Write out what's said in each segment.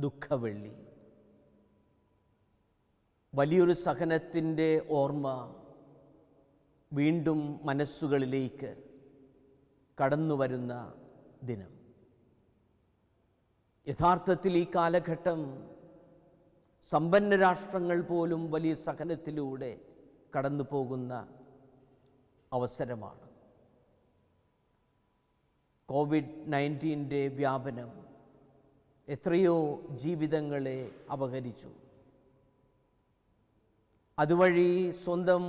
ദുഃഖവെള്ളി. വലിയൊരു സഹനത്തിൻ്റെ ഓർമ്മ വീണ്ടും മനസ്സുകളിലേക്ക് കടന്നു വരുന്ന ദിനം. യഥാർത്ഥത്തിൽ ഈ കാലഘട്ടം സമ്പന്ന രാഷ്ട്രങ്ങൾ പോലും വലിയ സഹനത്തിലൂടെ കടന്നു പോകുന്ന അവസരമാണ്. കോവിഡ്-19 വ്യാപനം എത്രയോ ജീവിതങ്ങളെ അപഹരിച്ചു. അതുവഴി സ്വന്തം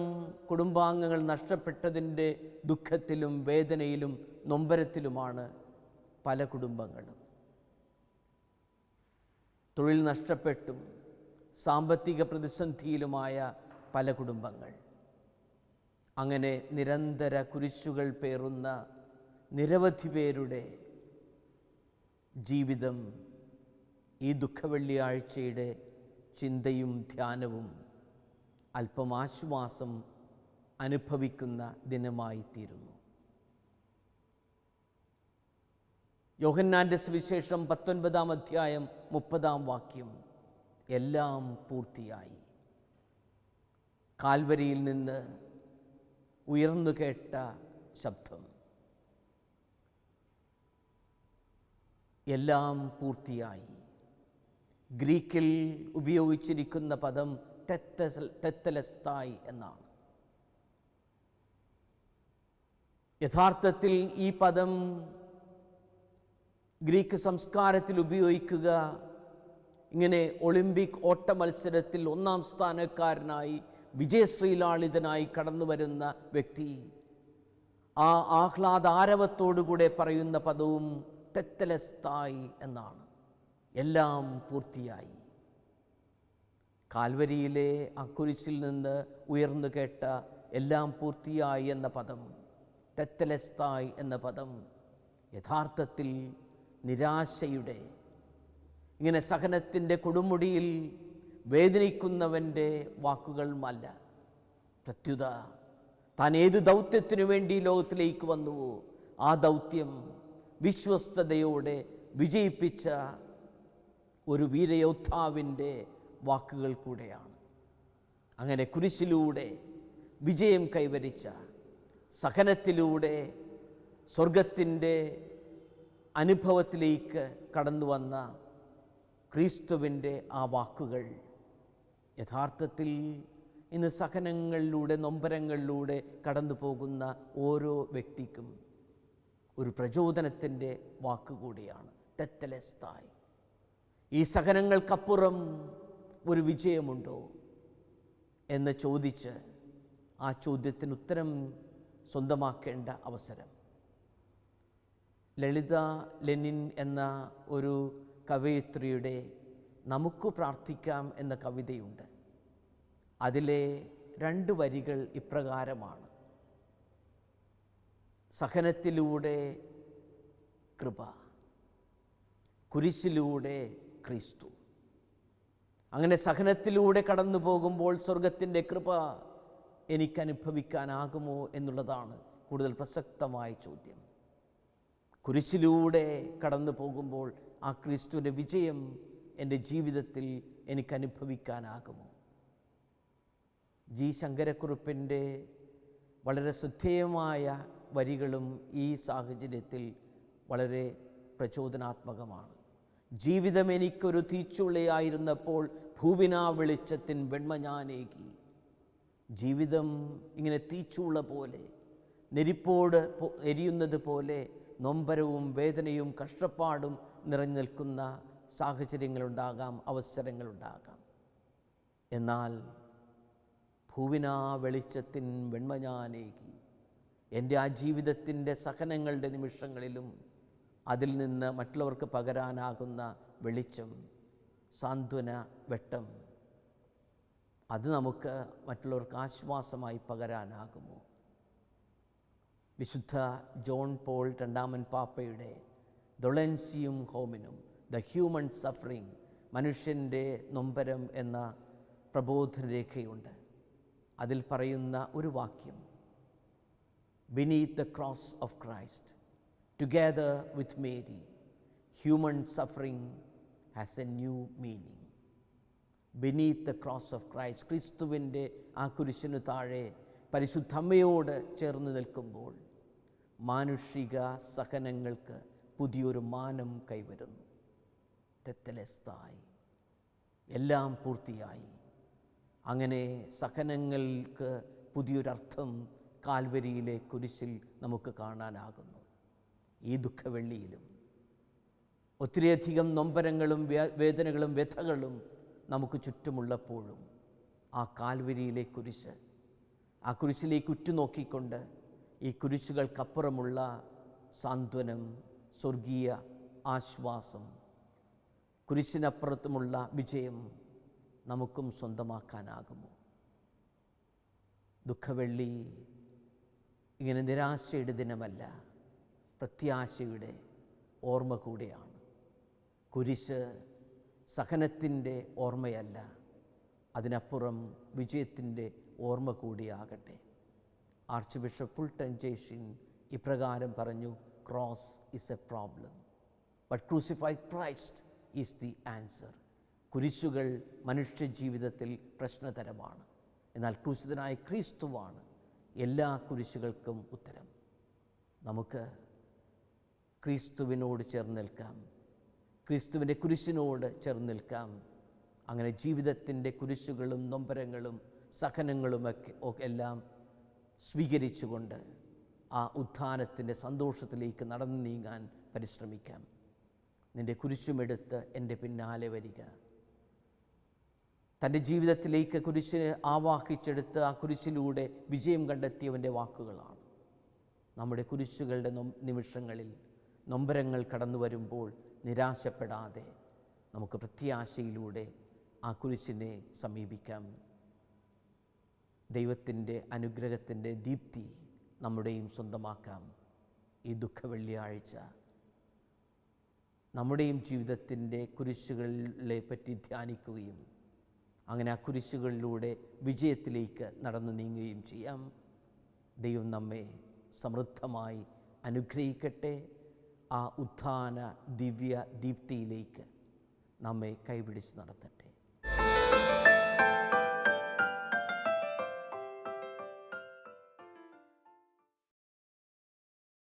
കുടുംബാംഗങ്ങൾ നഷ്ടപ്പെട്ടതിൻ്റെ ദുഃഖത്തിലും വേദനയിലും നൊമ്പരത്തിലുമാണ് പല കുടുംബങ്ങളും. തൊഴിൽ നഷ്ടപ്പെട്ടും സാമ്പത്തിക പ്രതിസന്ധിയിലുമായ പല കുടുംബങ്ങൾ. അങ്ങനെ നിരന്തര കുരിശുകൾ പേറുന്ന നിരവധി പേരുടെ ജീവിതം ഈ ദുഃഖവെള്ളിയാഴ്ചയുടെ ചിന്തയും ധ്യാനവും അല്പം ആശ്വാസം അനുഭവിക്കുന്ന ദിനമായിത്തീരുന്നു. യോഹന്നാൻ്റെ സുവിശേഷം 19-ാം അധ്യായം 30-ാം വാക്യം, എല്ലാം പൂർത്തിയായി. കാൽവരിയിൽ നിന്ന് ഉയർന്നു കേട്ട ശബ്ദം, എല്ലാം പൂർത്തിയായി. ഗ്രീക്കിൽ ഉപയോഗിച്ചിരിക്കുന്ന പദം തെത്തലസ്തായി എന്നാണ്. യഥാർത്ഥത്തിൽ ഈ പദം ഗ്രീക്ക് സംസ്കാരത്തിൽ ഉപയോഗിക്കുക ഇങ്ങനെ ഒളിമ്പിക് ഓട്ട മത്സരത്തിൽ 1-ാം സ്ഥാനക്കാരനായി വിജയശ്രീലാളിതനായി കടന്നു വരുന്ന വ്യക്തി ആ ആഹ്ലാദാരവത്തോടുകൂടെ പറയുന്ന പദവും തെത്തലസ്തായി എന്നാണ്. എല്ലാം പൂർത്തിയായി. കാൽവരിയിലെ ആ കുരിശിൽ നിന്ന് ഉയർന്നു കേട്ട എല്ലാം പൂർത്തിയായി എന്ന പദം, തെത്തലസ്തായി എന്ന പദം യഥാർത്ഥത്തിൽ നിരാശയുടെ, ഇങ്ങനെ സഹനത്തിൻ്റെ കൊടുമുടിയിൽ വേദനിക്കുന്നവൻ്റെ വാക്കുകളുമല്ല. പ്രത്യുത താൻ ഏത് ദൗത്യത്തിനു വേണ്ടി ലോകത്തിലേക്ക് വന്നുവോ ആ ദൗത്യം വിശ്വസ്തയോടെ വിജയിപ്പിച്ച ഒരു വീരയോദ്ധാവിൻ്റെ വാക്കുകൾ കൂടെയാണ്. അങ്ങനെ കുരിശിലൂടെ വിജയം കൈവരിച്ച, സഹനത്തിലൂടെ സ്വർഗത്തിൻ്റെ അനുഭവത്തിലേക്ക് കടന്നു വന്ന ക്രിസ്തുവിൻ്റെ ആ വാക്കുകൾ യഥാർത്ഥത്തിൽ ഇന്ന് സഹനങ്ങളിലൂടെ നൊമ്പരങ്ങളിലൂടെ കടന്നു പോകുന്ന ഓരോ വ്യക്തിക്കും ഒരു പ്രചോദനത്തിൻ്റെ വാക്കുകൂടിയാണ്. തെത്തലസ്തായി. ഈ സഹനങ്ങൾക്കപ്പുറം ഒരു വിജയമുണ്ടോ എന്ന് ചോദിച്ച് ആ ചോദ്യത്തിന് ഉത്തരം സ്വന്തമാക്കേണ്ട അവസരം. ലളിത ലെനിൻ എന്ന ഒരു കവയിത്രിയുടെ നമുക്ക് പ്രാർത്ഥിക്കാം എന്ന കവിതയുണ്ട്. അതിലെ 2 വരികൾ ഇപ്രകാരമാണ്: സഹനത്തിലൂടെ കൃപ, കുരിശിലൂടെ ക്രിസ്തു. അങ്ങനെ സഹനത്തിലൂടെ കടന്നു പോകുമ്പോൾ സ്വർഗത്തിൻ്റെ കൃപ എനിക്ക് അനുഭവിക്കാനാകുമോ എന്നുള്ളതാണ് കൂടുതൽ പ്രസക്തമായ ചോദ്യം. കുരിശിലൂടെ കടന്നു പോകുമ്പോൾ ആ ക്രിസ്തുവിൻ്റെ വിജയം എൻ്റെ ജീവിതത്തിൽ എനിക്ക് അനുഭവിക്കാനാകുമോ? ജി ശങ്കരക്കുറുപ്പിൻ്റെ വളരെ ശ്രദ്ധേയമായ വരികളും ഈ സാഹചര്യത്തിൽ വളരെ പ്രചോദനാത്മകമാണ്. ജീവിതം എനിക്കൊരു തീച്ചുളയായിരുന്നപ്പോൾ ഭൂവിനാ വെളിച്ചത്തിൻ വെണ്മ ഞാനേകി. ജീവിതം ഇങ്ങനെ തീച്ചുള പോലെ, നെരിപ്പോട് എരിയുന്നത് പോലെ നൊമ്പരവും വേദനയും കഷ്ടപ്പാടും നിറഞ്ഞു നിൽക്കുന്ന സാഹചര്യങ്ങളുണ്ടാകാം, അവസരങ്ങളുണ്ടാകാം. എന്നാൽ ഭൂവിനാ വെളിച്ചത്തിൻ വെണ്മ ഞാനേകി. എൻ്റെ ആ ജീവിതത്തിൻ്റെ സഹനങ്ങളുടെ നിമിഷങ്ങളിലും അതിൽ നിന്ന് മറ്റുള്ളവർക്ക് പകരാനാകുന്ന വെളിച്ചം, സാന്ത്വന വെട്ടം, അത് നമുക്ക് മറ്റുള്ളവർക്ക് ആശ്വാസമായി പകരാനാകുമോ? വിശുദ്ധ ജോൺ പോൾ രണ്ടാമൻ പാപ്പയുടെ ദൊളൻസിയും ഹോമിനും, ദ ഹ്യൂമൻ സഫറിങ്, മനുഷ്യൻ്റെ നൊമ്പരം എന്ന പ്രബോധന രേഖയുണ്ട്. അതിൽ പറയുന്ന ഒരു വാക്യം, beneath the cross of Christ, together with Mary, human suffering has A new meaning. Beneath the cross of Christ, ക്രിസ്തുവിൻ്റെ ആ കുരിശിനു താഴെ പരിശുദ്ധ അമ്മയോട് ചേർന്ന് നിൽക്കുമ്പോൾ മാനുഷിക സഹനങ്ങൾക്ക് പുതിയൊരു മാനം കൈവരുന്നു. തെത്തലെസ്തായി, എല്ലാം പൂർത്തിയായി. അങ്ങനെ സഹനങ്ങൾക്ക് പുതിയൊരർത്ഥം കാൽവരിയിലെ കുരിശിൽ നമുക്ക് കാണാനാകുന്നു. ഈ ദുഃഖവെള്ളിയിലും ഒത്തിരിയധികം നൊമ്പരങ്ങളും വേദനകളും വ്യഥകളും നമുക്ക് ചുറ്റുമുള്ളപ്പോഴും ആ കാൽവരിയിലെ കുരിശ്, ആ കുരിശിലേക്ക് ഉറ്റുനോക്കിക്കൊണ്ട് ഈ കുരിശുകൾക്കപ്പുറമുള്ള സാന്ത്വനം, സ്വർഗീയ ആശ്വാസം, കുരിശിനപ്പുറത്തുമുള്ള വിജയം നമുക്കും സ്വന്തമാക്കാനാകുമോ? ദുഃഖവെള്ളി ഇങ്ങനെ നിരാശയുടെ ദിനമല്ല, പ്രത്യാശയുടെ ഓർമ്മ കൂടിയാണ്. കുരിശ് സഹനത്തിൻ്റെ ഓർമ്മയല്ല, അതിനപ്പുറം വിജയത്തിൻ്റെ ഓർമ്മ കൂടിയാകട്ടെ. ആർച്ച് ബിഷപ്പ് ഫുൾട്ടൻ ജേഷിൻ ഇപ്രകാരം പറഞ്ഞു: cross is a problem, but crucified Christ is the answer. കുരിശുകൾ മനുഷ്യ ജീവിതത്തിൽ പ്രശ്നതരമാണ്, എന്നാൽ ക്രൂശിതനായ ക്രിസ്തുവാണ് എല്ലാ കുരിശുകൾക്കും ഉത്തരം. നമുക്ക് ക്രിസ്തുവിനോട് ചേർന്ന് നിൽക്കാം, ക്രിസ്തുവിൻ്റെ കുരിശിനോട് ചേർന്ന് നിൽക്കാം. അങ്ങനെ ജീവിതത്തിൻ്റെ കുരിശുകളും നൊമ്പരങ്ങളും സഹനങ്ങളുമൊക്കെ എല്ലാം സ്വീകരിച്ചുകൊണ്ട് ആ ഉത്ഥാനത്തിൻ്റെ സന്തോഷത്തിലേക്ക് നടന്നു നീങ്ങാൻ പരിശ്രമിക്കാം. നിൻ്റെ കുരിശുമെടുത്ത് എൻ്റെ പിന്നാലെ വരിക. തൻ്റെ ജീവിതത്തിലേക്ക് കുരിശിനെ ആവാഹിച്ചെടുത്ത് ആ കുരിശിലൂടെ വിജയം കണ്ടെത്തിയവൻ്റെ വാക്കുകളാണ്. നമ്മുടെ കുരിശുകളുടെ നിമിഷങ്ങളിൽ നൊമ്പരങ്ങൾ കടന്നു വരുമ്പോൾ നിരാശപ്പെടാതെ നമുക്ക് പ്രത്യാശയിലൂടെ ആ കുരിശിനെ സമീപിക്കാം. ദൈവത്തിൻ്റെ അനുഗ്രഹത്തിൻ്റെ ദീപ്തി നമ്മുടെയും സ്വന്തമാക്കാം. ഈ ദുഃഖവെള്ളിയാഴ്ച നമ്മുടെയും ജീവിതത്തിൻ്റെ കുരിശുകളെ പറ്റി ധ്യാനിക്കുകയും അങ്ങനെ ആ കുരിശുകളിലൂടെ വിജയത്തിലേക്ക് നടന്നു നീങ്ങുകയും ചെയ്യാം. ദൈവം നമ്മെ സമൃദ്ധമായി അനുഗ്രഹിക്കട്ടെ. ആ ഉത്ഥാന ദിവ്യ ദീപ്തിയിലേക്ക് നമ്മെ കൈപിടിച്ച് നടത്തട്ടെ.